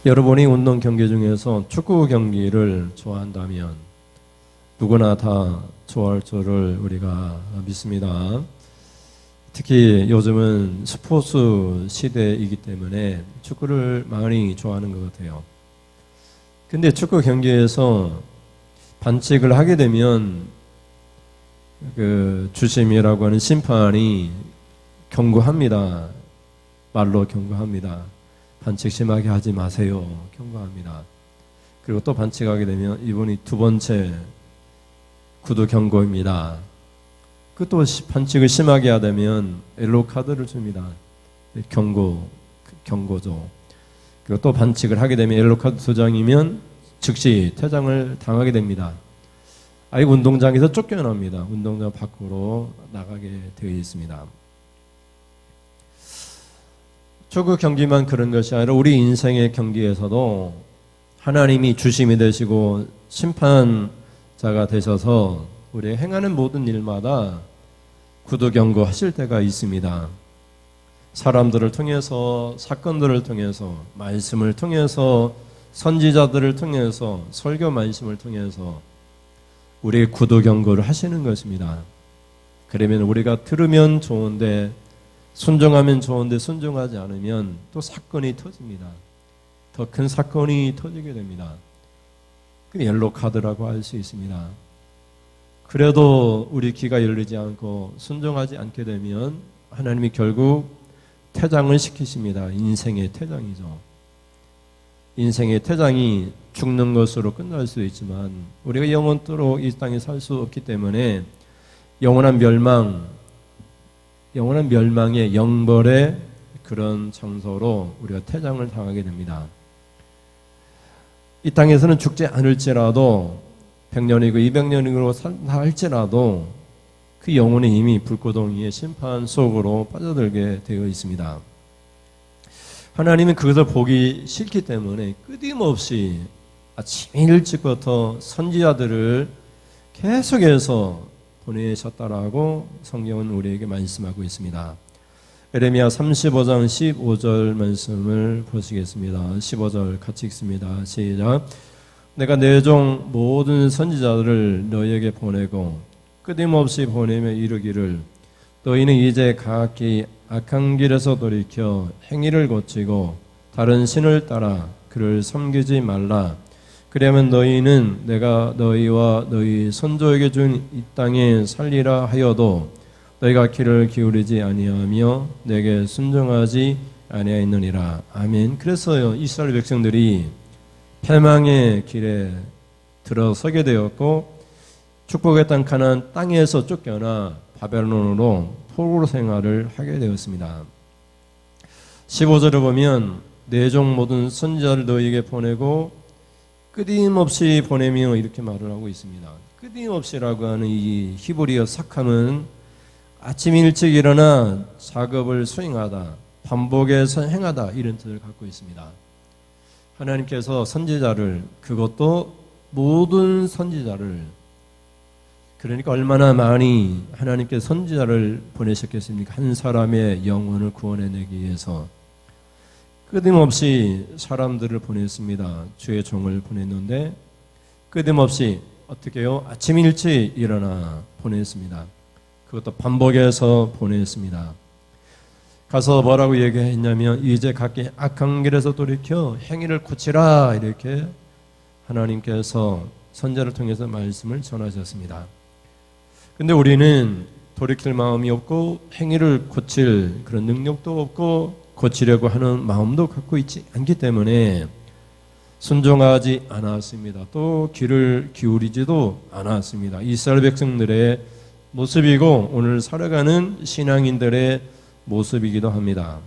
여러분이 운동 경기 중에서 축구 경기를 좋아한다면 누구나 다 좋아할 줄을 우리가 믿습니다. 특히 요즘은 스포츠 시대이기 때문에 축구를 많이 좋아하는 것 같아요. 근데 축구 경기에서 반칙을 하게 되면 그 주심이라고 하는 심판이 경고합니다. 말로 경고합니다. 반칙 심하게 하지 마세요. 경고합니다. 그리고 또 반칙하게 되면 이분이 두 번째 구두 경고입니다. 그 또 반칙을 심하게 하다면 옐로우 카드를 줍니다. 경고죠. 그리고 또 반칙을 하게 되면 옐로우 카드 2장이면 즉시 퇴장을 당하게 됩니다. 아예 운동장에서 쫓겨납니다. 운동장 밖으로 나가게 되어 있습니다. 축구 경기만 그런 것이 아니라 우리 인생의 경기에서도 하나님이 주심이 되시고 심판자가 되셔서 우리 행하는 모든 일마다 구두 경고하실 때가 있습니다. 사람들을 통해서, 사건들을 통해서, 말씀을 통해서, 선지자들을 통해서, 설교 말씀을 통해서 우리의 구두 경고를 하시는 것입니다. 그러면 우리가 들으면 좋은데 순종하면 좋은데 순종하지 않으면 또 사건이 터집니다. 더 큰 사건이 터지게 됩니다. 그 옐로우 카드라고 할 수 있습니다. 그래도 우리 귀가 열리지 않고 순종하지 않게 되면 하나님이 결국 퇴장을 시키십니다. 인생의 퇴장이죠. 인생의 퇴장이 죽는 것으로 끝날 수 있지만 우리가 영원토록 이 땅에 살 수 없기 때문에 영원한 멸망의 영벌의 그런 장소로 우리가 퇴장을 당하게 됩니다. 이 땅에서는 죽지 않을지라도 100년이고 200년이고 산다 할지라도 그 영혼이 이미 불구덩이의 심판 속으로 빠져들게 되어 있습니다. 하나님은 그것을 보기 싫기 때문에 끊임없이 아침 일찍부터 선지자들을 계속해서 보내셨다라고 성경은 우리에게 말씀하고 있습니다. 에레미야 35장 15절 말씀을 보시겠습니다. 15절 같이 읽습니다. 시작. 내가 내 종 모든 선지자들을 너희에게 보내고 끊임없이 보내며 이르기를 너희는 이제 각기 악한 길에서 돌이켜 행위를 고치고 다른 신을 따라 그를 섬기지 말라. 그러면 너희는 내가 너희와 너희 선조에게 준 이 땅에 살리라 하여도 너희가 귀를 기울이지 아니하며 내게 순종하지 아니하였느니라. 아멘. 그래서요 이스라엘 백성들이 패망의 길에 들어서게 되었고 축복의 땅 가나안 땅에서 쫓겨나 바벨론으로 포로 생활을 하게 되었습니다. 15절을 보면 내 종 모든 선지자를 너희에게 보내고 끊임없이 보내며 이렇게 말을 하고 있습니다. 끊임없이라고 하는 이 히브리어 삭함은 아침 일찍 일어나 작업을 수행하다, 반복해서 행하다 이런 뜻을 갖고 있습니다. 하나님께서 선지자를, 그것도 모든 선지자를, 그러니까 얼마나 많이 하나님께 선지자를 보내셨겠습니까? 한 사람의 영혼을 구원해내기 위해서 끊임없이 사람들을 보냈습니다. 주의 종을 보냈는데 끊임없이 어떻게 해요? 아침 일찍 일어나 보냈습니다. 그것도 반복해서 보냈습니다. 가서 뭐라고 얘기했냐면 이제 각기 악한 길에서 돌이켜 행위를 고치라 이렇게 하나님께서 선지자를 통해서 말씀을 전하셨습니다. 근데 우리는 돌이킬 마음이 없고 행위를 고칠 그런 능력도 없고 고치려고 하는 마음도 갖고 있지 않기 때문에 순종하지 않았습니다. 또 귀를 기울이지도 않았습니다. 이스라엘 백성들의 모습이고 오늘 살아가는 신앙인들의 모습이기도 합니다.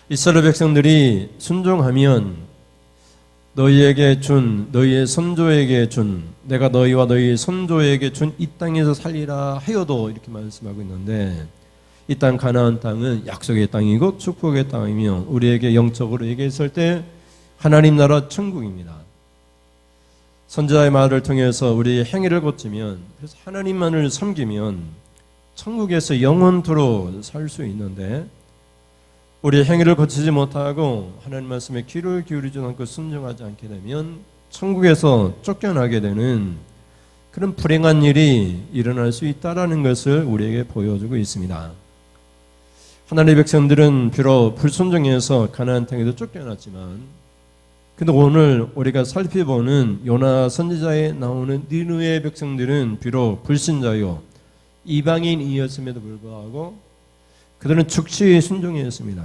이스라엘 백성들이 순종하면 너희에게 준, 너희의 선조에게 준, 내가 너희와 너희 선조에게 준 이 땅에서 살리라 하여도 이렇게 말씀하고 있는데 이 땅 가나안 땅은 약속의 땅이고 축복의 땅이며 우리에게 영적으로 얘기했을 때 하나님 나라 천국입니다. 선지자의 말을 통해서 우리의 행위를 고치면, 그래서 하나님만을 섬기면 천국에서 영원토록 살 수 있는데 우리의 행위를 고치지 못하고 하나님 말씀에 귀를 기울이지 않고 순종하지 않게 되면 천국에서 쫓겨나게 되는 그런 불행한 일이 일어날 수 있다라는 것을 우리에게 보여주고 있습니다. 하나님의 백성들은 비록 불순종해서 가나안 땅에도 쫓겨났지만, 근데 오늘 우리가 살펴보는 요나 선지자에 나오는 니느웨 백성들은 비록 불신자요 이방인이었음에도 불구하고 그들은 즉시 순종했습니다.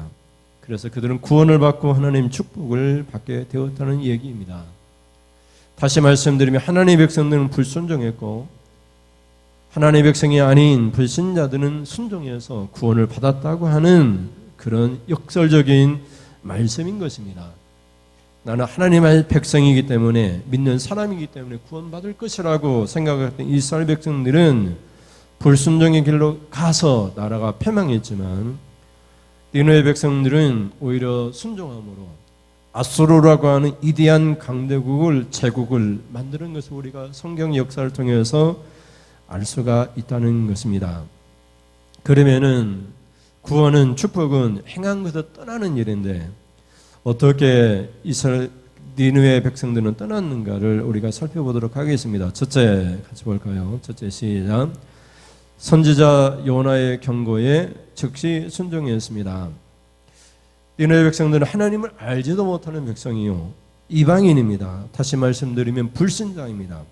그래서 그들은 구원을 받고 하나님 축복을 받게 되었다는 얘기입니다. 다시 말씀드리면 하나님의 백성들은 불순종했고 하나님의 백성이 아닌 불신자들은 순종해서 구원을 받았다고 하는 그런 역설적인 말씀인 것입니다. 나는 하나님의 백성이기 때문에, 믿는 사람이기 때문에 구원받을 것이라고 생각했던 이스라엘 백성들은 불순종의 길로 가서 나라가 패망했지만, 니느웨 백성들은 오히려 순종함으로 아수르라고 하는 위대한 강대국을, 제국을 만드는 것을 우리가 성경 역사를 통해서 알 수가 있다는 것입니다. 그러면은 구원은, 축복은 행한 것을 떠나는 일인데 어떻게 이스라엘 니느웨 백성들은 떠났는가를 우리가 살펴보도록 하겠습니다. 첫째 같이 볼까요? 첫째 시작. 선지자 요나의 경고에 즉시 순종했습니다. 니느웨 백성들은 하나님을 알지도 못하는 백성이요 이방인입니다. 다시 말씀드리면 불신자입니다.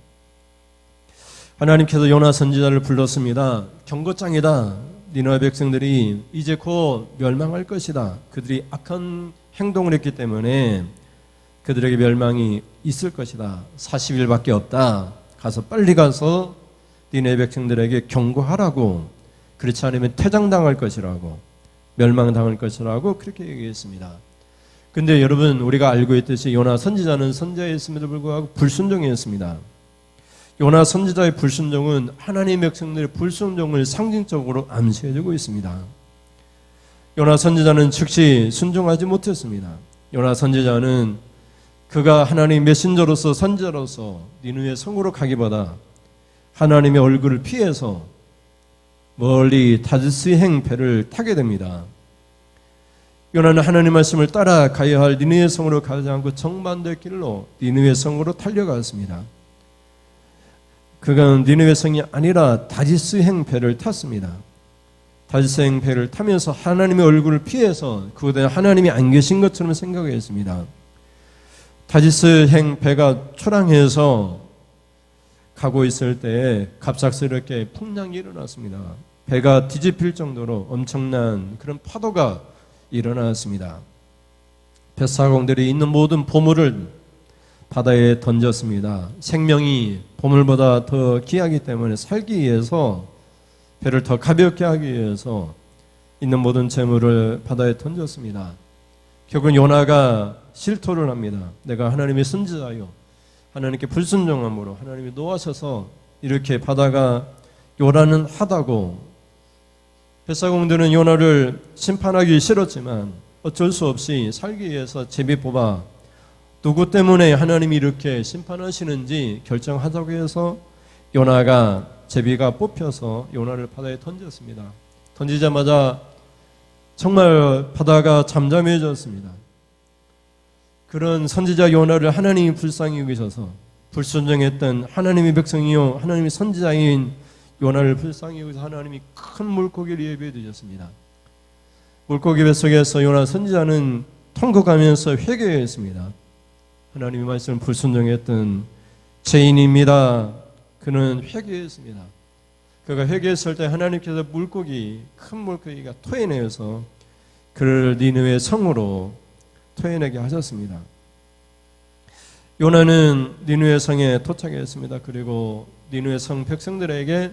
하나님께서 요나 선지자를 불렀습니다. 경고장이다. 니느웨 백성들이 이제 곧 멸망할 것이다. 그들이 악한 행동을 했기 때문에 그들에게 멸망이 있을 것이다. 40일밖에 없다. 가서 빨리 가서 니느웨 백성들에게 경고하라고, 그렇지 않으면 퇴장당할 것이라고, 멸망당할 것이라고 그렇게 얘기했습니다. 근데 여러분, 우리가 알고 있듯이 요나 선지자는 선지자였음에도 불구하고 불순종이었습니다. 요나 선지자의 불순종은 하나님의 백성들의 불순종을 상징적으로 암시해주고 있습니다. 요나 선지자는 즉시 순종하지 못했습니다. 요나 선지자는 그가 하나님의 메신저로서, 선지자로서 니느웨 성으로 가기보다 하나님의 얼굴을 피해서 멀리 다르스행 배를 타게 됩니다. 요나는 하나님 말씀을 따라가야 할 니느웨 성으로 가지 않고 정반대 길로 니느웨 성으로 달려갔습니다. 그가 니느웨 성이 아니라 다리스행 배를 탔습니다. 다리스행 배를 타면서 하나님의 얼굴을 피해서 그곳에 하나님이 안 계신 것처럼 생각했습니다. 다리스행 배가 초랑해서 가고 있을 때에 갑작스럽게 풍랑이 일어났습니다. 배가 뒤집힐 정도로 엄청난 그런 파도가 일어났습니다. 뱃사공들이 있는 모든 보물을 바다에 던졌습니다. 생명이 보물보다 더 귀하기 때문에 살기 위해서, 배를 더 가볍게 하기 위해서 있는 모든 재물을 바다에 던졌습니다. 결국 요나가 실토를 합니다. 내가 하나님의 선지자요, 하나님께 불순종함으로 하나님이 노하셔서 이렇게 바다가 요나는 하다고, 뱃사공들은 요나를 심판하기 싫었지만 어쩔 수 없이 살기 위해서 제비 뽑아 누구 때문에 하나님이 이렇게 심판하시는지 결정하자고 해서 요나가, 제비가 뽑혀서 요나를 바다에 던졌습니다. 던지자마자 정말 바다가 잠잠해졌습니다. 그런 선지자 요나를 하나님이 불쌍히 여기셔서 불순종했던 하나님의 백성이요 하나님의 선지자인 요나를 불쌍히 여기서 하나님이 큰 물고기를 예비해 두셨습니다. 물고기 뱃속에서 요나 선지자는 통곡하면서 회개했습니다. 하나님의 말씀을 불순종했던 죄인입니다. 그는 회개했습니다. 그가 회개했을 때 하나님께서 큰 물고기가 토해내어서 그를 니느웨 성으로 토해내게 하셨습니다. 요나는 니느웨 성에 도착했습니다. 그리고 니느웨 성 백성들에게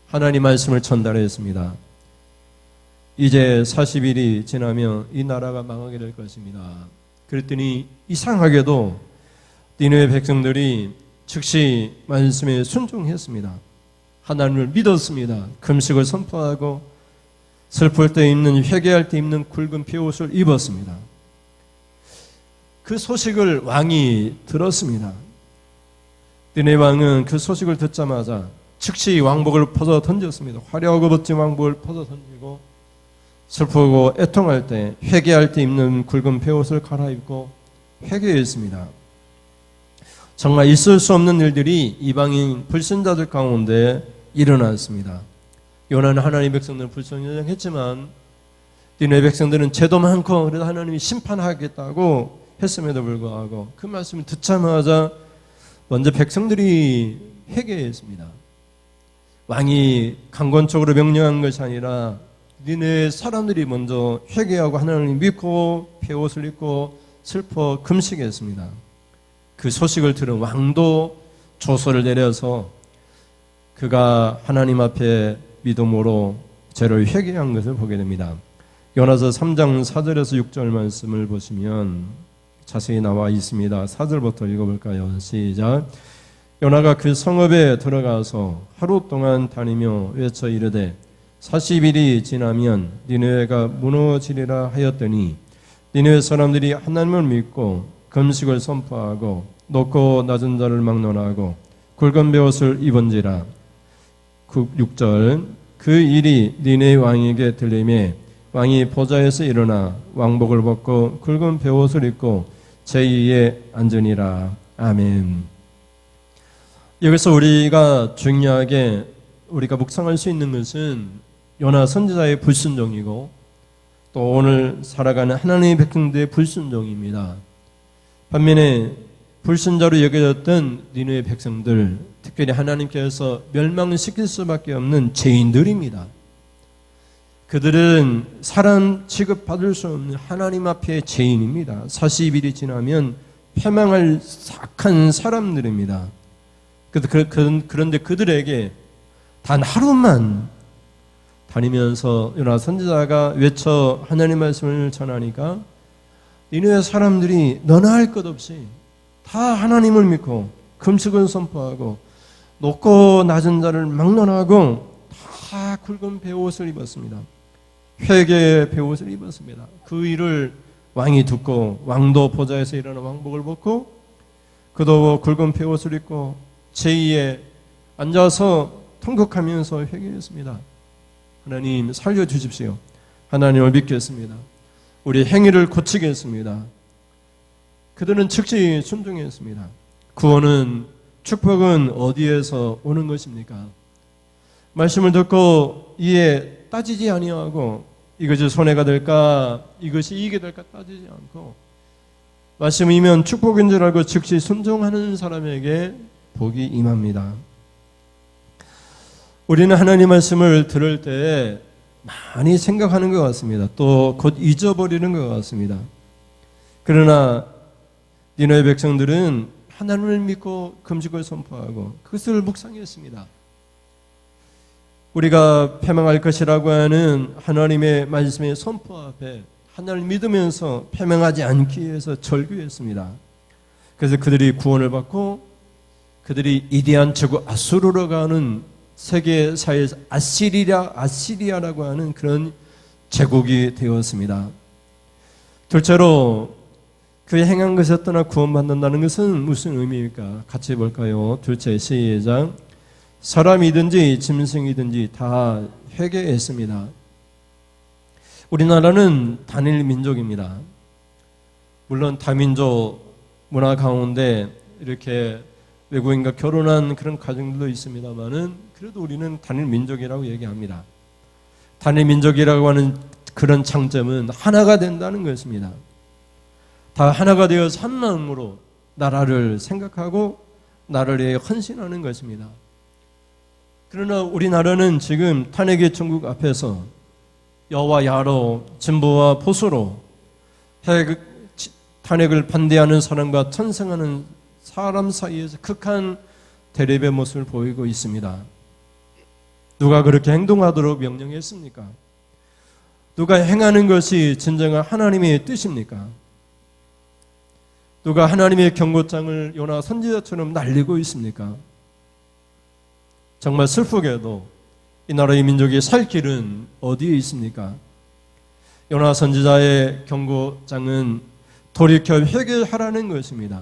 하나님 말씀을 전달했습니다. 이제 40일이 지나면 이 나라가 망하게 될 것입니다. 그랬더니 이상하게도 니느웨 백성들이 즉시 말씀에 순종했습니다. 하나님을 믿었습니다. 금식을 선포하고 슬플 때 입는, 회개할 때 입는 굵은 베옷을 입었습니다. 그 소식을 왕이 들었습니다. 니느웨 왕은 그 소식을 듣자마자 즉시 왕복을 벗어 던졌습니다. 화려하고 멋진 왕복을 벗어 던지고 슬프고 애통할 때, 회개할 때 입는 굵은 베옷을 갈아입고 회개했습니다. 정말 있을 수 없는 일들이 이방인 불신자들 가운데 일어났습니다. 요나는 하나님의 백성들을 불신자했지만 니네 백성들은 죄도 많고 그래도 하나님이 심판하겠다고 했음에도 불구하고 그 말씀을 듣자마자 먼저 백성들이 회개했습니다. 왕이 강권적으로 명령한 것이 아니라 니네 사람들이 먼저 회개하고 하나님을 믿고 베옷을 입고 슬퍼 금식했습니다. 그 소식을 들은 왕도 조서를 내려서 그가 하나님 앞에 믿음으로 죄를 회개한 것을 보게 됩니다. 요나서 3장 4절에서 6절 말씀을 보시면 자세히 나와 있습니다. 4절부터 읽어볼까요? 시작. 요나가 그 성읍에 들어가서 하루 동안 다니며 외쳐 이르되 40일이 지나면 니느웨가 무너지리라 하였더니 니느웨 사람들이 하나님을 믿고 금식을 선포하고 높고 낮은 자를 막론하고 굵은 베옷을 입은지라. 6절. 그 일이 니느웨 왕에게 들리매 왕이 보좌에서 일어나 왕복을 벗고 굵은 베옷을 입고 제2에 앉으니라. 아멘. 여기서 우리가 중요하게 우리가 묵상할 수 있는 것은 요나 선지자의 불순종이고 또 오늘 살아가는 하나님의 백성들의 불순종입니다. 반면에 불순자로 여겨졌던 니느웨 백성들, 특별히 하나님께서 멸망시킬 수밖에 없는 죄인들입니다. 그들은 사람 취급받을 수 없는 하나님 앞의 죄인입니다. 40일이 지나면 패망할 악한 사람들입니다. 그런데 그들에게 단 하루만 다니면서 요나 선지자가 외쳐 하나님 말씀을 전하니까 니느웨 사람들이 너나 할 것 없이 다 하나님을 믿고 금식을 선포하고 높고 낮은 자를 막론하고 다 굵은 베옷을 입었습니다. 회개의 베옷을 입었습니다. 그 일을 왕이 듣고 왕도 보좌에서 일어나 왕복을 벗고 그도 굵은 베옷을 입고 제2에 앉아서 통곡하면서 회개했습니다. 하나님 살려주십시오. 하나님을 믿겠습니다. 우리 행위를 고치겠습니다. 그들은 즉시 순종했습니다. 구원은, 축복은 어디에서 오는 것입니까? 말씀을 듣고 이에 따지지 아니하고 이것이 손해가 될까, 이것이 이익이 될까 따지지 않고 말씀이면 축복인 줄 알고 즉시 순종하는 사람에게 복이 임합니다. 우리는 하나님 말씀을 들을 때 많이 생각하는 것 같습니다. 또 곧 잊어버리는 것 같습니다. 그러나 니느웨 백성들은 하나님을 믿고 금식을 선포하고 그것을 묵상했습니다. 우리가 패망할 것이라고 하는 하나님의 말씀의 선포 앞에 하나님을 믿으면서 패망하지 않기 위해서 절규했습니다. 그래서 그들이 구원을 받고 그들이 이디안 제국 아수르로 가는 세계사에서 아시리아라고 하는 그런 제국이 되었습니다. 둘째로 그 행한 것에 떠나 구원받는다는 것은 무슨 의미일까? 같이 볼까요? 둘째 시작. 사람이든지 짐승이든지 다 회개했습니다. 우리나라는 단일 민족입니다. 물론 다민족 문화 가운데 이렇게 외국인과 결혼한 그런 가정들도 있습니다만은 그래도 우리는 단일 민족이라고 얘기합니다. 단일 민족이라고 하는 그런 장점은 하나가 된다는 것입니다. 다 하나가 되어서 한 마음으로 나라를 생각하고 나라를 위해 헌신하는 것입니다. 그러나 우리나라는 지금 탄핵의 천국 앞에서 여와 야로, 진보와 보수로 탄핵을 반대하는 사람과 찬성하는 사람 사이에서 극한 대립의 모습을 보이고 있습니다. 누가 그렇게 행동하도록 명령했습니까? 누가 행하는 것이 진정한 하나님의 뜻입니까? 누가 하나님의 경고장을 요나 선지자처럼 날리고 있습니까? 정말 슬프게도 이 나라의 민족이 살 길은 어디에 있습니까? 요나 선지자의 경고장은 돌이켜 회개하라는 것입니다.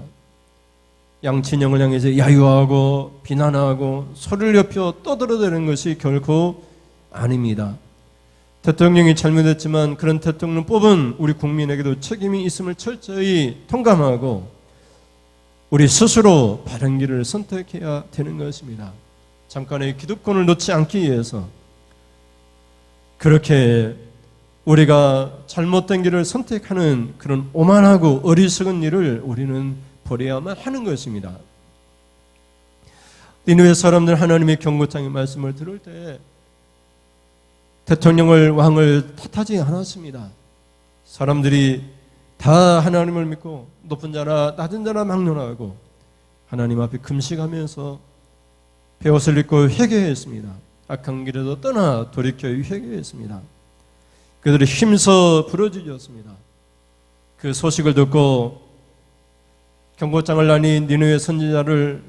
양친형을 향해서 야유하고 비난하고 소리를 높여 떠들어대는 것이 결코 아닙니다. 대통령이 잘못했지만 그런 대통령 뽑은 우리 국민에게도 책임이 있음을 철저히 통감하고 우리 스스로 바른 길을 선택해야 되는 것입니다. 잠깐의 기득권을 놓지 않기 위해서 그렇게 우리가 잘못된 길을 선택하는 그런 오만하고 어리석은 일을 우리는 버려야만 하는 것입니다. 니느웨 사람들 하나님의 경고장의 말씀을 들을 때 대통령을 왕을 탓하지 않았습니다. 사람들이 다 하나님을 믿고 높은 자나 낮은 자나 막론하고 하나님 앞에 금식하면서 베옷을 입고 회개했습니다. 악한 길에서 떠나 돌이켜 회개했습니다. 그들이 힘써 부르짖었습니다. 그 소식을 듣고 경고장을 나닌 니느웨 선지자를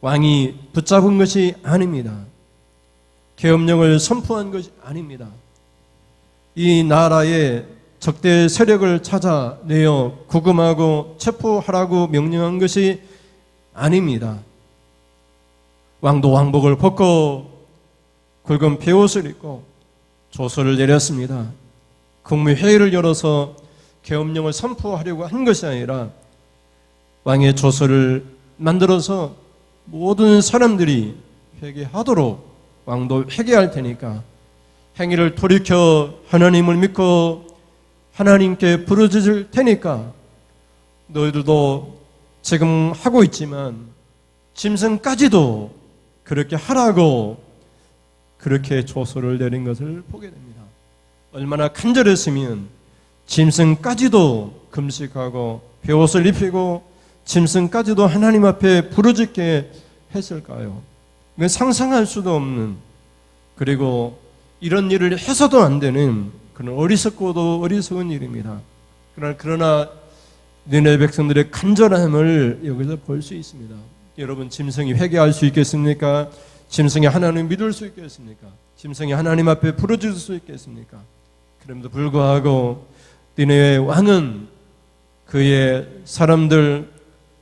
왕이 붙잡은 것이 아닙니다. 계엄령을 선포한 것이 아닙니다. 이 나라의 적대 세력을 찾아내어 구금하고 체포하라고 명령한 것이 아닙니다. 왕도 왕복을 벗고 굵은 베옷을 입고 조서를 내렸습니다. 국무회의를 열어서 계엄령을 선포하려고 한 것이 아니라 왕의 조서를 만들어서 모든 사람들이 회개하도록 왕도 회개할 테니까 행위를 돌이켜 하나님을 믿고 하나님께 부르짖을 테니까 너희들도 지금 하고 있지만 짐승까지도 그렇게 하라고 그렇게 조서를 내린 것을 보게 됩니다. 얼마나 간절했으면 짐승까지도 금식하고 베옷을 입히고 짐승까지도 하나님 앞에 부르짖게 했을까요? 상상할 수도 없는, 그리고 이런 일을 해서도 안 되는 그런 어리석고도 어리석은 일입니다. 그러나 니느웨 백성들의 간절함을 여기서 볼 수 있습니다. 여러분, 짐승이 회개할 수 있겠습니까? 짐승이 하나님을 믿을 수 있겠습니까? 짐승이 하나님 앞에 부르짖을 수 있겠습니까? 그럼에도 불구하고 니느웨 왕은 그의 사람들,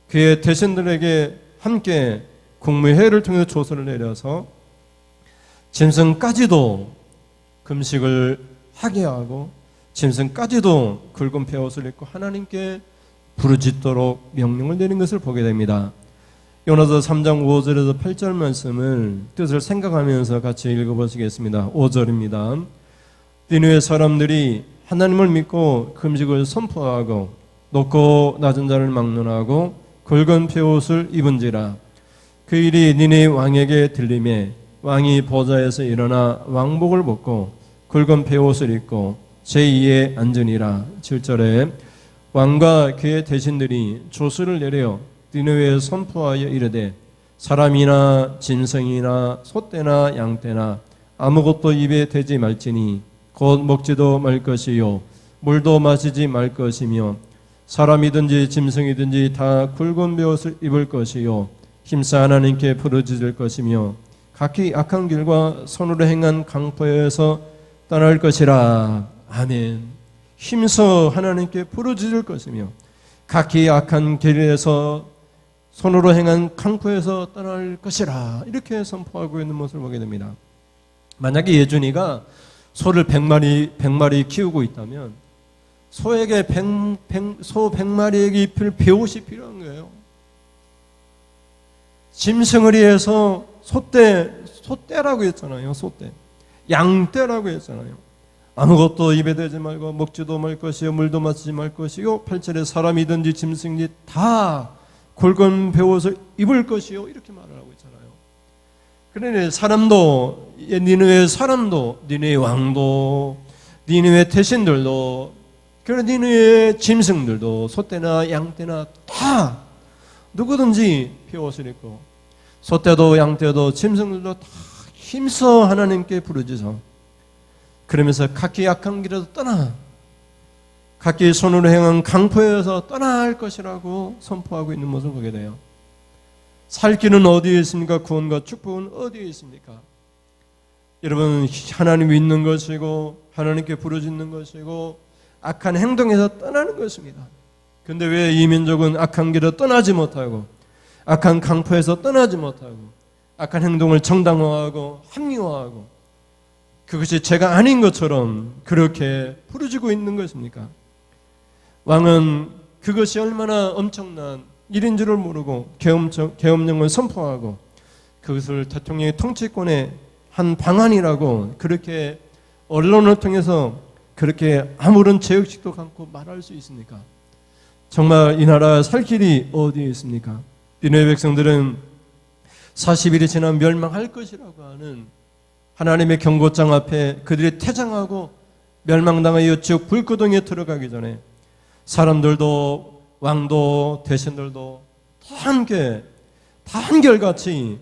그의 대신들에게 함께 국무회의를 통해서 조서를 내려서 짐승까지도 금식을 하게 하고 짐승까지도 굵은 베옷을 입고 하나님께 부르짖도록 명령을 내린 것을 보게 됩니다. 요나서 3장 5절에서 8절 말씀을 뜻을 생각하면서 같이 읽어보시겠습니다. 5절입니다. 니느웨 사람들이 하나님을 믿고 금식을 선포하고 높고 낮은 자를 막론하고 굵은 베옷을 입은지라. 그 일이 니느웨 왕에게 들림에 왕이 보좌에서 일어나 왕복을 벗고 굵은 베옷을 입고 제2에 앉으니라. 7절에 왕과 그의 대신들이 조서를 내려 니느웨에 선포하여 이르되 사람이나 짐승이나 소떼나 양떼나 아무것도 입에 대지 말지니 곧 먹지도 말 것이요 물도 마시지 말 것이며 사람이든지 짐승이든지 다 굵은 베옷을 입을 것이요 힘써 하나님께 부르짖을 것이며 각기 악한 길과 손으로 행한 강포에서 떠날 것이라. 아멘. 힘써 하나님께 부르짖을 것이며 각기 악한 길에서 손으로 행한 강포에서 떠날 것이라. 이렇게 선포하고 있는 모습을 보게 됩니다. 만약에 예준이가 소를 100마리 키우고 있다면 소에게 소 100마리에게 입힐 베옷이 필요한 거예요. 짐승을 위해서 소떼라고 했잖아요. 소떼. 양떼라고 했잖아요. 아무것도 입에 대지 말고 먹지도 말 것이요 물도 마시지 말 것이요 8절에 사람이든지 짐승이 다 굵은 베옷을 입을 것이요 이렇게 말을 하고 있잖아요. 그러니 사람도, 니느웨 사람도, 니느웨 왕도, 니느웨 대신들도, 그런 니느웨 짐승들도 소떼나 양떼나 다 누구든지 베옷을 입고 소떼도 양떼도 짐승들도 다 힘써 하나님께 부르짖어 그러면서 각기 악한 길에서 떠나 각기 손으로 행한 강포에서 떠나야 할 것이라고 선포하고 있는 모습을 보게 돼요. 살 길은 어디에 있습니까? 구원과 축복은 어디에 있습니까? 여러분, 하나님 믿는 것이고 하나님께 부르짖는 것이고 악한 행동에서 떠나는 것입니다. 그런데 왜 이 민족은 악한 길을 떠나지 못하고 악한 강포에서 떠나지 못하고 악한 행동을 정당화하고 합리화하고 그 그것이 죄가 아닌 것처럼 그렇게 부르짖고 있는 것입니까? 왕은 그것이 얼마나 엄청난 일인 줄을 모르고 계엄령을 선포하고 그것을 대통령의 통치권의 한 방안이라고 그렇게 언론을 통해서 그렇게 아무런 죄의식도 갖고 말할 수 있습니까? 정말 이 나라 살 길이 어디에 있습니까? 니느웨 백성들은 40일이 지나면 멸망할 것이라고 하는 하나님의 경고장 앞에 그들이 퇴장하고 멸망당하여 지옥 불구덩이에 들어가기 전에 사람들도 왕도 대신들도 다 함께 다 한결같이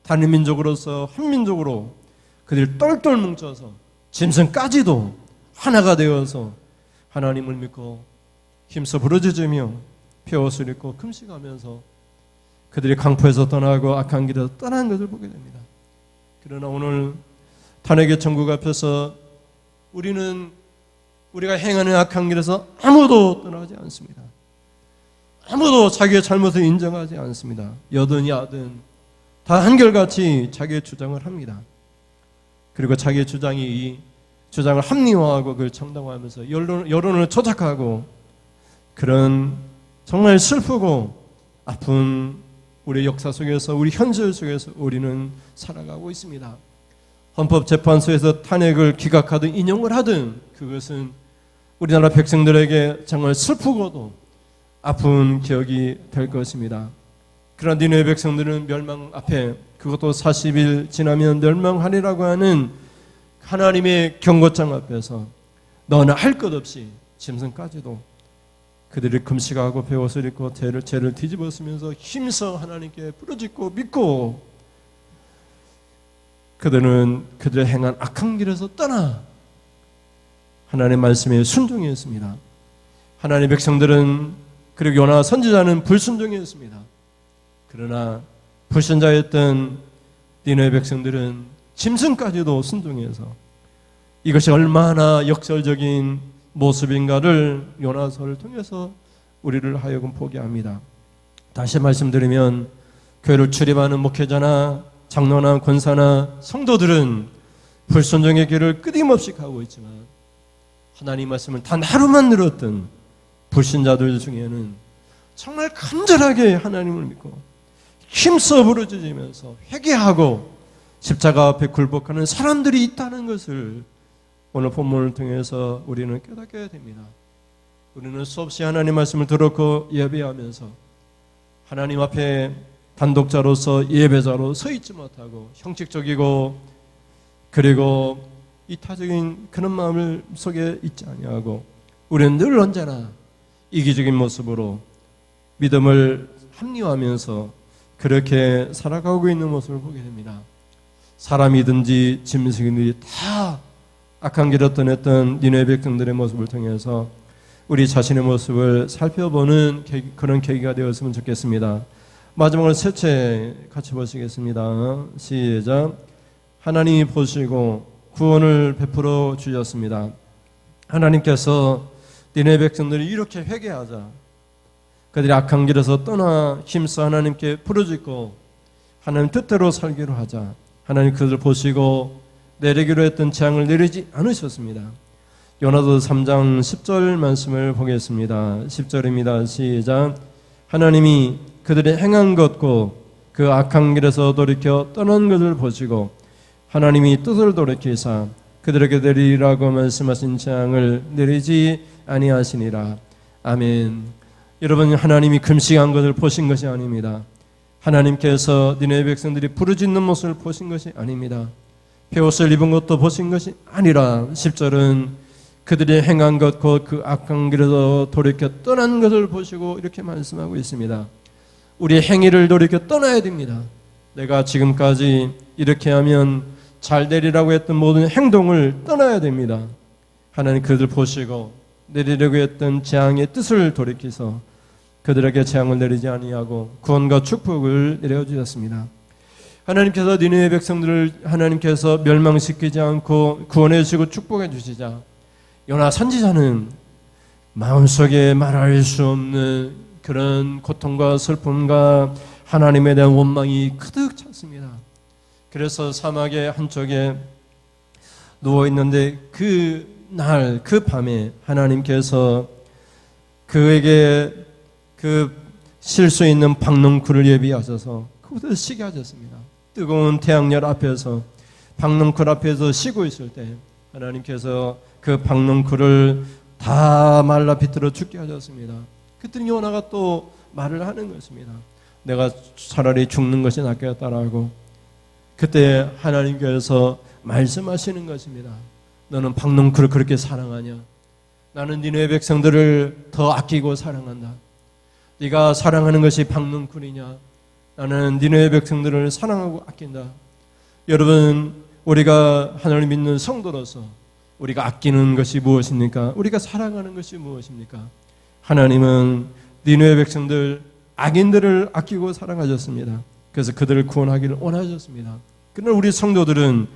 다른 민족으로서 한 민족으로 그들이 똘똘 뭉쳐서 짐승까지도 하나가 되어서 하나님을 믿고 힘써 부르짖으며 펴옷을 입고 금식하면서 그들이 강포에서 떠나고 악한 길에서 떠난 것을 보게 됩니다. 그러나 오늘 탄핵의 천국 앞에서 우리가 행하는 악한 길에서 아무도 떠나지 않습니다. 아무도 자기의 잘못을 인정하지 않습니다. 여든 야든 다 한결같이 자기의 주장을 합니다. 그리고 자기의 주장을 합리화하고 그걸 정당화하면서 여론을 조작하고 그런 정말 슬프고 아픈 우리 역사 속에서 우리 현실 속에서 우리는 살아가고 있습니다. 헌법재판소에서 탄핵을 기각하든 인용을 하든 그것은 우리나라 백성들에게 정말 슬프고도 아픈 기억이 될 것입니다. 그러나 니느웨 백성들은 멸망 앞에 그것도 40일 지나면 멸망하리라고 하는 하나님의 경고장 앞에서 너나 할 것 없이 짐승까지도 그들이 금식하고 베옷을 입고 죄를 뒤집어 쓰면서 힘써 하나님께 부르짖고 믿고 그들은 그들의 행한 악한 길에서 떠나 하나님의 말씀에 순종했습니다. 하나님의 백성들은 그리고 요나 선지자는 불순종했습니다. 그러나 불신자였던 니느웨 백성들은 짐승까지도 순종해서 이것이 얼마나 역설적인 모습인가를 요나서를 통해서 우리를 하여금 보게 합니다. 다시 말씀드리면 교회를 출입하는 목회자나 장로나 권사나 성도들은 불순종의 길을 끊임없이 가고 있지만 하나님 말씀을 단 하루만 들었던 불신자들 중에는 정말 간절하게 하나님을 믿고 힘써 부르짖으면서 회개하고 십자가 앞에 굴복하는 사람들이 있다는 것을 오늘 본문을 통해서 우리는 깨닫게 됩니다. 우리는 수없이 하나님 말씀을 들었고 예배하면서 하나님 앞에 단독자로서 예배자로 서 있지 못하고 형식적이고 그리고 이타적인 그런 마음을 속에 있지 아니하고 우리는 늘 언제나 이기적인 모습으로 믿음을 합리화하면서 그렇게 살아가고 있는 모습을 보게 됩니다. 사람이든지 짐승이든지 다 악한 길을 떠났던 니느웨 백성들의 모습을 통해서 우리 자신의 모습을 살펴보는 그런 계기가 되었으면 좋겠습니다. 마지막으로 셋째 같이 보시겠습니다. 시작. 하나님이 보시고 구원을 베풀어 주셨습니다. 하나님께서 니느웨 백성들이 이렇게 회개하자 그들이 악한 길에서 떠나 힘써 하나님께 부르짖고 하나님 뜻대로 살기로 하자 하나님 그들을 보시고 내리기로 했던 재앙을 내리지 않으셨습니다. 요나서 3장 10절 말씀을 보겠습니다. 10절입니다. 시작. 하나님이 그들의 행한 것고 그 악한 길에서 돌이켜 떠난 것을 보시고 하나님이 뜻을 돌이키사 그들에게 내리라고 말씀하신 재앙을 내리지 아니하시니라. 아멘. 여러분, 하나님이 금식한 것을 보신 것이 아닙니다. 하나님께서 니느웨 백성들이 부르짖는 모습을 보신 것이 아닙니다. 베옷을 입은 것도 보신 것이 아니라 10절은 그들이 행한 것 곧 그 악한 길에서 돌이켜 떠난 것을 보시고 이렇게 말씀하고 있습니다. 우리의 행위를 돌이켜 떠나야 됩니다. 내가 지금까지 이렇게 하면 잘 되리라고 했던 모든 행동을 떠나야 됩니다. 하나님 그들 보시고 내리려고 했던 재앙의 뜻을 돌이켜서 그들에게 재앙을 내리지 아니하고 구원과 축복을 내려주셨습니다. 하나님께서 니느웨 백성들을 하나님께서 멸망시키지 않고 구원해 주시고 축복해 주시자 요나 선지자는 마음속에 말할 수 없는 그런 고통과 슬픔과 하나님에 대한 원망이 가득 찼습니다. 그래서 사막의 한쪽에 누워있는데 그 날, 그 밤에 하나님께서 그에게 그 쉴 수 있는 박넝쿨을 예비하셔서 그곳에서 쉬게 하셨습니다. 뜨거운 태양열 앞에서 박넝쿨 앞에서 쉬고 있을 때 하나님께서 그 박넝쿨을 다 말라 비틀어 죽게 하셨습니다. 그랬더니 요나가 또 말을 하는 것입니다. 내가 차라리 죽는 것이 낫겠다라고. 그때 하나님께서 말씀하시는 것입니다. 너는 박넝쿨을 그렇게 사랑하냐? 나는 니네 백성들을 더 아끼고 사랑한다. 네가 사랑하는 것이 박넝쿨이냐? 나는 니네 백성들을 사랑하고 아낀다. 여러분, 우리가 하나님을 믿는 성도로서 우리가 아끼는 것이 무엇입니까? 우리가 사랑하는 것이 무엇입니까? 하나님은 니네 백성들, 악인들을 아끼고 사랑하셨습니다. 그래서 그들을 구원하기를 원하셨습니다. 그러나 우리 성도들은,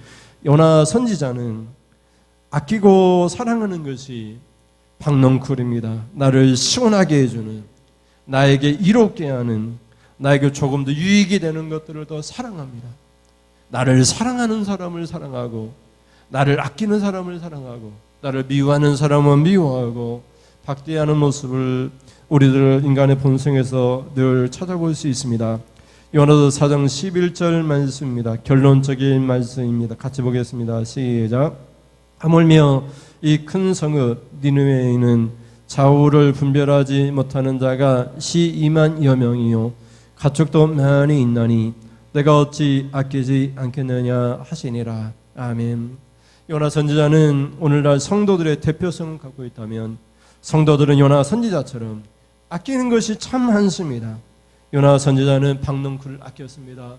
요나 선지자는 아끼고 사랑하는 것이 박넝쿨입니다. 나를 시원하게 해주는, 나에게 이롭게 하는, 나에게 조금 더 유익이 되는 것들을 더 사랑합니다. 나를 사랑하는 사람을 사랑하고, 나를 아끼는 사람을 사랑하고, 나를 미워하는 사람은 미워하고 박대하는 모습을 우리들 인간의 본성에서 늘 찾아볼 수 있습니다. 요나서 4장 11절 말씀입니다. 결론적인 말씀입니다. 같이 보겠습니다. 시작. 하물며 이 큰 성읍 니느웨에는 좌우를 분별하지 못하는 자가 12만여 명이요 가축도 많이 있나니 내가 어찌 아끼지 않겠느냐 하시니라. 아멘. 요나 선지자는 오늘날 성도들의 대표성을 갖고 있다면 성도들은 요나 선지자처럼 아끼는 것이 참 많습니다. 요나 선지자는 박넝쿨을 아꼈습니다.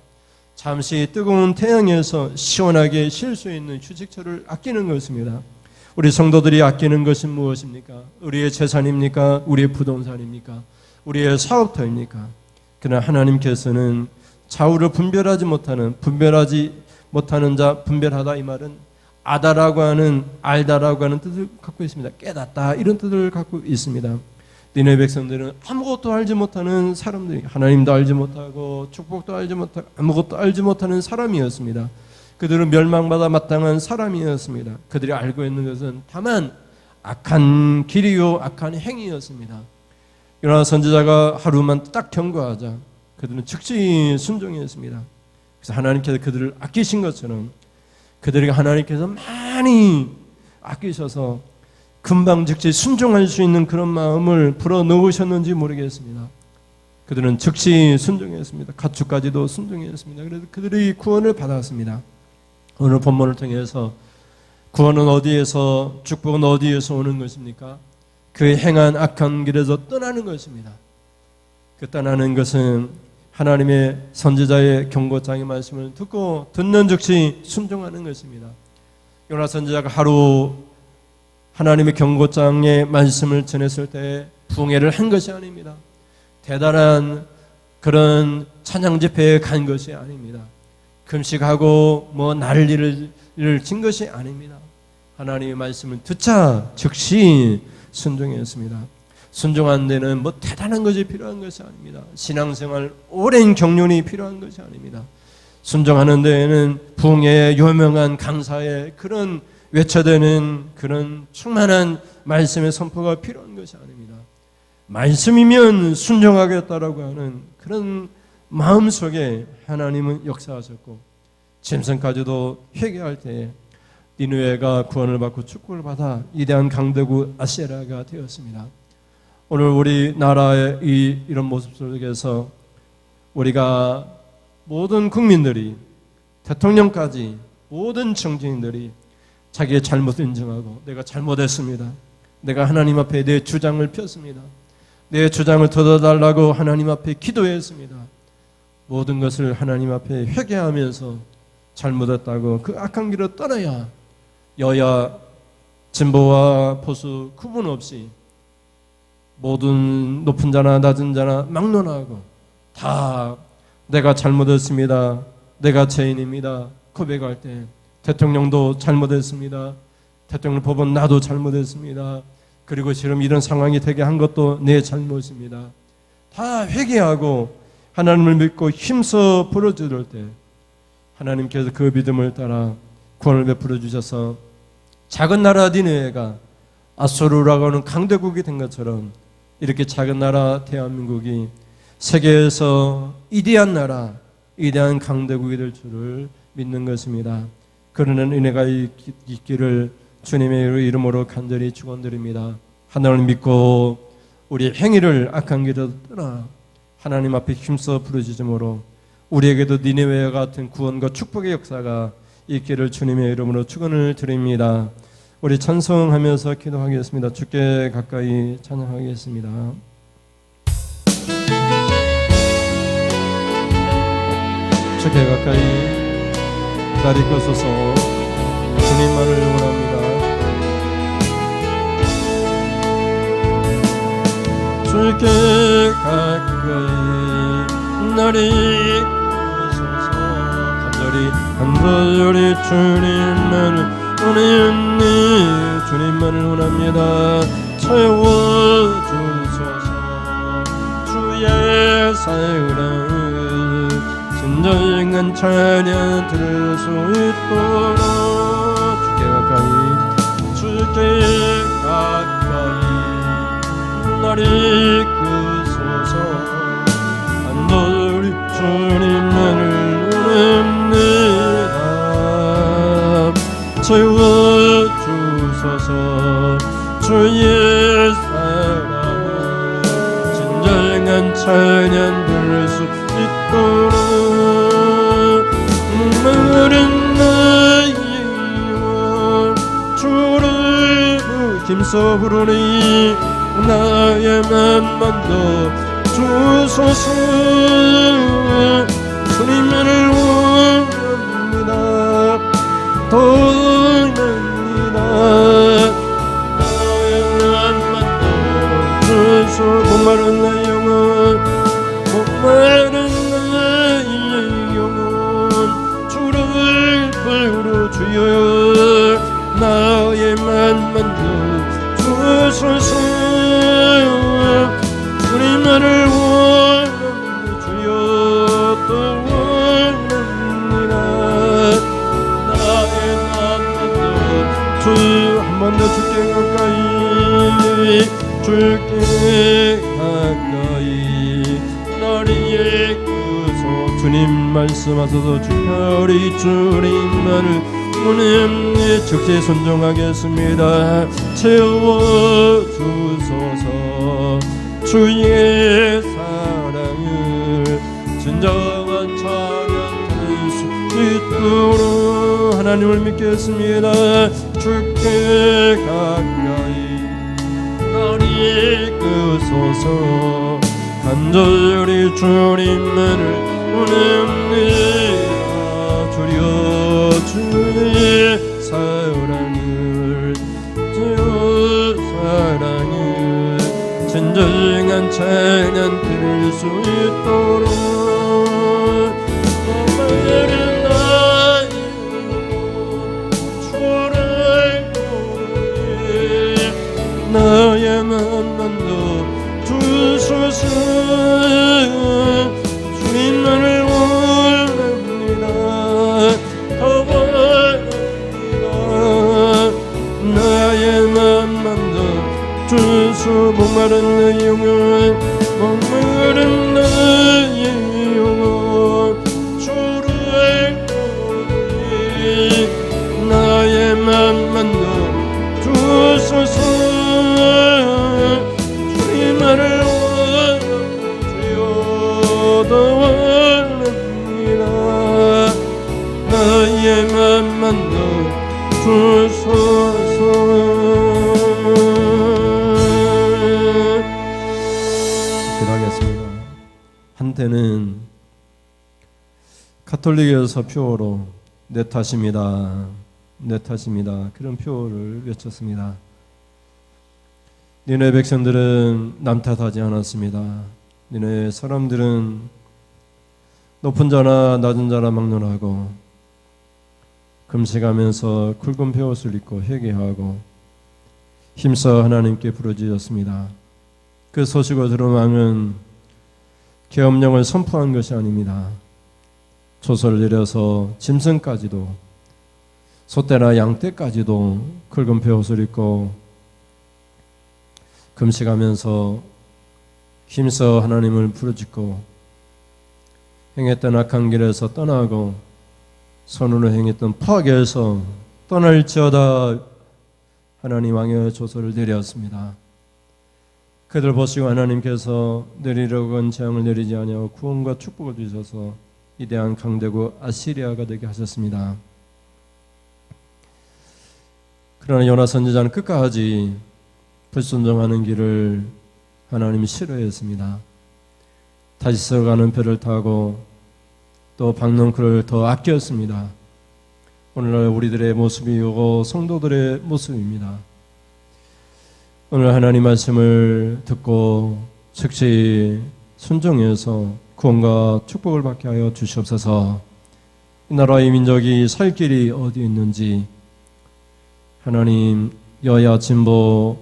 잠시 뜨거운 태양에서 시원하게 쉴 수 있는 휴식처를 아끼는 것입니다. 우리 성도들이 아끼는 것은 무엇입니까? 우리의 재산입니까? 우리의 부동산입니까? 우리의 사업터입니까? 그러나 하나님께서는 좌우를 분별하지 못하는 자, 분별하다 이 말은 아다라고 하는, 알다라고 하는 뜻을 갖고 있습니다. 깨닫다 이런 뜻을 갖고 있습니다. 니네 백성들은 아무것도 알지 못하는 사람들이, 하나님도 알지 못하고 축복도 알지 못하고 아무것도 알지 못하는 사람이었습니다. 그들은 멸망받아 마땅한 사람이었습니다. 그들이 알고 있는 것은 다만 악한 길이요 악한 행위였습니다. 요나 선지자가 하루만 딱 경고하자 그들은 즉시 순종했습니다. 그래서 하나님께서 그들을 아끼신 것처럼 그들에게 하나님께서 많이 아끼셔서 금방 즉시 순종할 수 있는 그런 마음을 불어넣으셨는지 모르겠습니다. 그들은 즉시 순종했습니다. 가축까지도 순종했습니다. 그래서 그들이 구원을 받았습니다. 오늘 본문을 통해서 구원은 어디에서, 축복은 어디에서 오는 것입니까? 그 행한 악한 길에서 떠나는 것입니다. 그 떠나는 것은 하나님의 선지자의 경고장의 말씀을 듣고 듣는 즉시 순종하는 것입니다. 요나 선지자가 하루 하나님의 경고장의 말씀을 전했을 때 부흥회를 한 것이 아닙니다. 대단한 그런 찬양 집회에 간 것이 아닙니다. 금식하고 난리를 친 것이 아닙니다. 하나님의 말씀을 듣자 즉시 순종했습니다. 순종한 데는 대단한 것이 필요한 것이 아닙니다. 신앙생활 오랜 경륜이 필요한 것이 아닙니다. 순종하는 데에는 부흥회의 유명한 강사의 그런 외쳐대는 그런 충만한 말씀의 선포가 필요한 것이 아닙니다. 말씀이면 순종하겠다라고 하는 그런 마음속에 하나님은 역사하셨고 짐승까지도 회개할 때에 니느웨가 구원을 받고 축복을 받아 위대한 강대국 아세라가 되었습니다. 오늘 우리나라의 이런 모습 속에서 우리가 모든 국민들이, 대통령까지 모든 정치인들이 자기의 잘못을 인정하고 내가 잘못했습니다. 내가 하나님 앞에 내 주장을 폈습니다. 내 주장을 들어달라고 하나님 앞에 기도했습니다. 모든 것을 하나님 앞에 회개하면서 잘못했다고 그 악한 길을 떠나야 여야 진보와 보수 구분 없이 모든 높은 자나 낮은 자나 막론하고 다 내가 잘못했습니다. 내가 죄인입니다. 고백할 때 대통령도 잘못했습니다. 대통령 법원 나도 잘못했습니다. 그리고 지금 이런 상황이 되게 한 것도 내 잘못입니다. 다 회개하고 하나님을 믿고 힘써 부르짖을 때 하나님께서 그 믿음을 따라 구원을 베풀어 주셔서 작은 나라 니느웨가 아수르라고 하는 강대국이 된 것처럼 이렇게 작은 나라 대한민국이 세계에서 위대한 나라, 위대한 강대국이 될 줄을 믿는 것입니다. 그러는 은혜가 있기를 주님의 이름으로 간절히 축원드립니다. 하나님을 믿고 우리의 행위를 악한 길을 떠나 하나님 앞에 힘써 부르짖음으로 우리에게도 니느웨와 같은 구원과 축복의 역사가 있기를 주님의 이름으로 축원을 드립니다. 우리 찬송하면서 기도하겠습니다. 주께 가까이 찬양하겠습니다. 주께 가까이 기다릴 것소서. 주님만을 원합니다. 주께 가까이 나를 이끌소서. 간절히 주님만을 원하니 주님만을 원합니다. 채워주소서. 주의 사랑을 진정한 찬양 들을 수 있도록 주께 가까이 나를 이끌소서. 간절히 주님만을 원합니다. 채워주소서. 주의 사랑을 진정한 찬양 들을 수 있도록 마른 나의 영혼 주를 힘써 부르니 나의 맘만도 주소서. 주님만을 원합니다. 도움합니다. 나의 맘만도 주소. 목마른 나의 영혼, 목마른 나의 영혼 주를 부르 주여. 나의 맘만도 주소서. 주님만을 원합니다. 주여 또 원합니다. 나의 맘만도 주 한 번 더 주께 가까이 주께 가까이 나를 이끌소. 주님 말씀하소서. 주별이 주님만을 원합니다. 즉시 순종하겠습니다. 채워주소서. 주의 사랑을 진정한 찬양 들을 수 있도록 하나님을 믿겠습니다. 주께 가까이 나를 이끌소서. 간절히 주님만을 원합니다. 주여 주의 사랑을 진정한 찬양 들을 수 있도록 목마른 나의 주를 부르니 나의 맘만도 주소서. 주님만을 원합니다. 더 원합니다. 나의 맘만도 주소. 목마른 나의 영혼, 목마른 나의 영혼 주를 부르니 나의 맘만도 주소서. 주님만을 원하주여 더 원합니다. 나의 맘만도 주소서. 한때는 가톨릭에서 표어로 내 탓입니다, 내 탓입니다 그런 표어를 외쳤습니다. 니네 백성들은 남 탓하지 않았습니다. 니네 사람들은 높은 자나 낮은 자나 막론하고 금식하면서 굵은 베옷을 입고 회개하고 힘써 하나님께 부르짖었습니다. 그 소식을 들은 왕은 계엄령을 선포한 것이 아닙니다. 조서를 내려서 짐승까지도 소떼나 양떼까지도 굵은 베옷을 입고 금식하면서 힘써 하나님을 부르짖고 행했던 악한 길에서 떠나고 손으로 행했던 파괴에서 떠날지어다 하나님 왕의 조서를 내렸습니다. 그들 보시고 하나님께서 내리려고 한 재앙을 내리지 아니하고 구원과 축복을 주셔서 위대한 강대국 아시리아가 되게 하셨습니다. 그러나 요나 선지자는 끝까지 불순종하는 길을 하나님이 싫어했습니다. 다시서 가는 배를 타고 또 박넝쿨을 더 아꼈습니다. 오늘날 우리들의 모습이고 성도들의 모습입니다. 오늘 하나님 말씀을 듣고 즉시 순종해서 구원과 축복을 받게 하여 주시옵소서. 이 나라의 민족이 살 길이 어디 있는지 하나님 여야 진보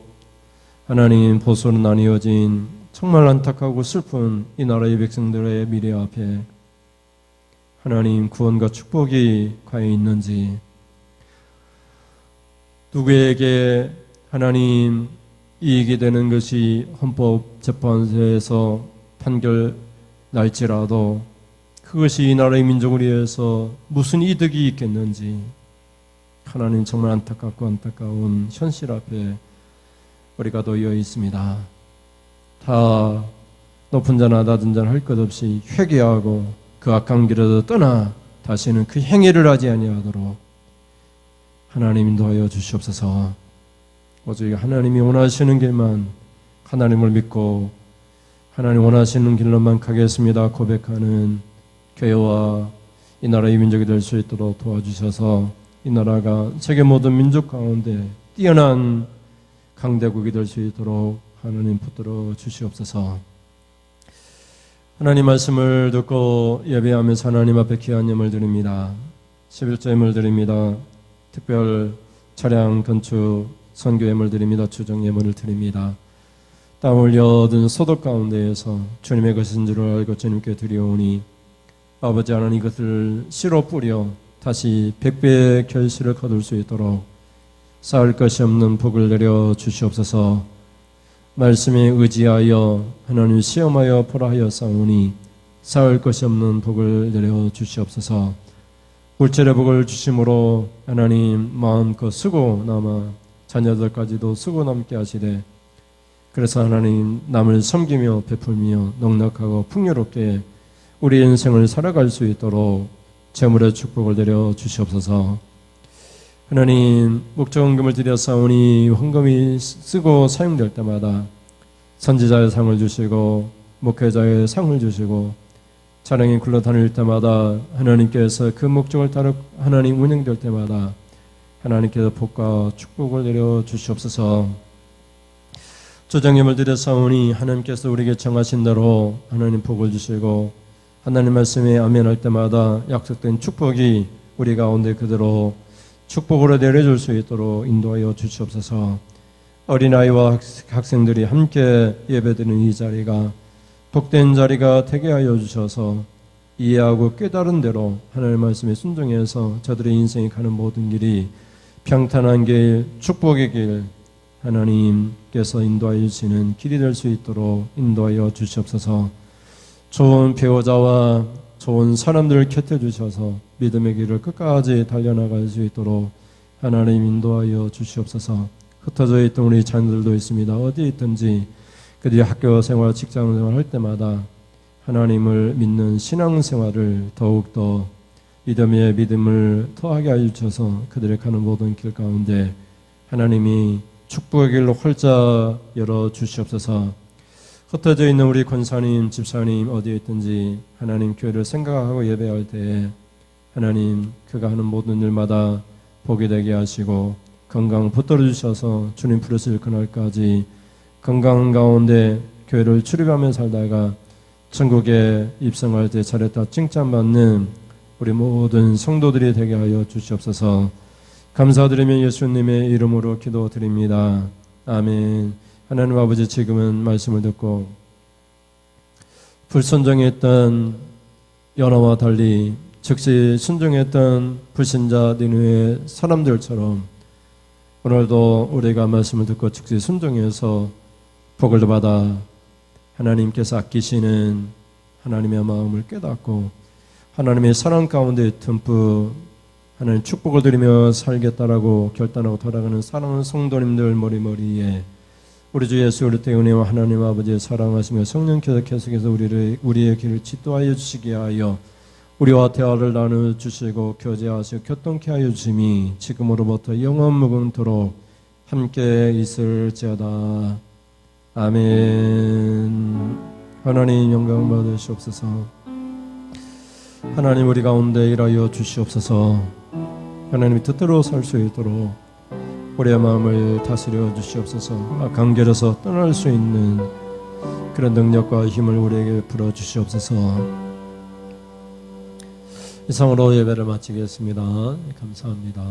하나님 보수로 나뉘어진 정말 안타깝고 슬픈 이 나라의 백성들의 미래 앞에 하나님 구원과 축복이 과연 있는지, 누구에게 하나님 이익이 되는 것이 헌법재판소에서 판결 날지라도 그것이 이 나라의 민족을 위해서 무슨 이득이 있겠는지 하나님 정말 안타깝고 안타까운 현실 앞에 우리가 놓여 있습니다. 다 높은 자나 낮은 자나 할 것 없이 회개하고 그 악한 길에서 떠나 다시는 그 행위를 하지 아니하도록 하나님 인도하여 주시옵소서. 오직 하나님이 원하시는 길만, 하나님을 믿고 하나님 원하시는 길로만 가겠습니다 고백하는 교회와 이 나라의 민족이 될 수 있도록 도와주셔서 이 나라가 세계 모든 민족 가운데 뛰어난 강대국이 될 수 있도록 하나님 붙들어 주시옵소서. 하나님 말씀을 듣고 예배하면서 하나님 앞에 귀한 예물 드립니다. 11조 예물 드립니다. 특별 차량 건축 선교 예물 드립니다. 주정 예물을 드립니다. 땀 흘려 얻은 소득 가운데에서 주님의 것인 줄 알고 주님께 드리오니 아버지 하나님 이것을 씨로 뿌려 다시 100배의 결실을 거둘 수 있도록 쌓을 것이 없는 복을 내려 주시옵소서. 말씀에 의지하여 하나님 시험하여 보라하여 싸우니 쌓을 것이 없는 복을 내려 주시옵소서. 물질의 복을 주심으로 하나님 마음껏 쓰고 남아 자녀들까지도 쓰고 남게 하시되, 그래서 하나님 남을 섬기며 베풀며 넉넉하고 풍요롭게 우리 인생을 살아갈 수 있도록 재물의 축복을 내려 주시옵소서. 하나님 목적헌금을 드렸사오니 헌금이 쓰고 사용될 때마다 선지자의 상을 주시고 목회자의 상을 주시고 차량이 굴러다닐 때마다 하나님께서 그 목적을 따라 하나님 운영될 때마다 하나님께서 복과 축복을 내려 주시옵소서. 조정임을 드렸사오니 하나님께서 우리에게 정하신 대로 하나님 복을 주시고 하나님 말씀에 아멘할 때마다 약속된 축복이 우리 가운데 그대로 축복으로 내려줄 수 있도록 인도하여 주시옵소서. 어린아이와 학생들이 함께 예배드리는 이 자리가 복된 자리가 되게 하여 주셔서 이해하고 깨달은 대로 하나님 말씀에 순종해서 저들의 인생이 가는 모든 길이 평탄한 길, 축복의 길, 하나님께서 인도하여 주시는 길이 될 수 있도록 인도하여 주시옵소서. 좋은 배우자와 좋은 사람들을 곁에 주셔서 믿음의 길을 끝까지 달려나갈 수 있도록 하나님 인도하여 주시옵소서. 흩어져 있던 우리 자녀들도 있습니다. 어디에 있든지 그들이 학교 생활, 직장 생활 할 때마다 하나님을 믿는 신앙생활을 더욱더 믿음의 믿음을 더하게 하여 주셔서 그들의 가는 모든 길 가운데 하나님이 축복의 길로 활짝 열어 주시옵소서. 흩어져 있는 우리 권사님, 집사님 어디에 있든지 하나님 교회를 생각하고 예배할 때에 하나님 그가 하는 모든 일마다 복이 되게 하시고 건강 붙들어 주셔서 주님 부르실 그날까지 건강 가운데 교회를 출입하며 살다가 천국에 입성할 때 잘했다 칭찬받는 우리 모든 성도들이 되게 하여 주시옵소서. 감사드리며 예수님의 이름으로 기도드립니다. 아멘. 하나님 아버지, 지금은 말씀을 듣고 불순종했던 연하와 달리 즉시 순종했던 불신자 니느웨 사람들처럼 오늘도 우리가 말씀을 듣고 즉시 순종해서 복을 받아 하나님께서 아끼시는 하나님의 마음을 깨닫고 하나님의 사랑 가운데 듬뿍 하나님 축복을 드리며 살겠다라고 결단하고 돌아가는 사랑하는 성도님들 머리머리에 우리 주 예수 그리스도의 은혜와 하나님 아버지의 사랑하시며 성령께서 계속해서 우리의 길을 지도하여 주시게 하여 우리와 대화를 나누어 주시고 교제하시고 교통케 하여 주심이 지금으로부터 영원 무궁토록 함께 있을지어다. 아멘. 하나님 영광 받으시옵소서. 하나님 우리 가운데 일하여 주시옵소서. 하나님이 뜻대로 살 수 있도록 우리의 마음을 다스려 주시옵소서. 간결해서 떠날 수 있는 그런 능력과 힘을 우리에게 불어 주시옵소서. 이상으로 예배를 마치겠습니다. 감사합니다.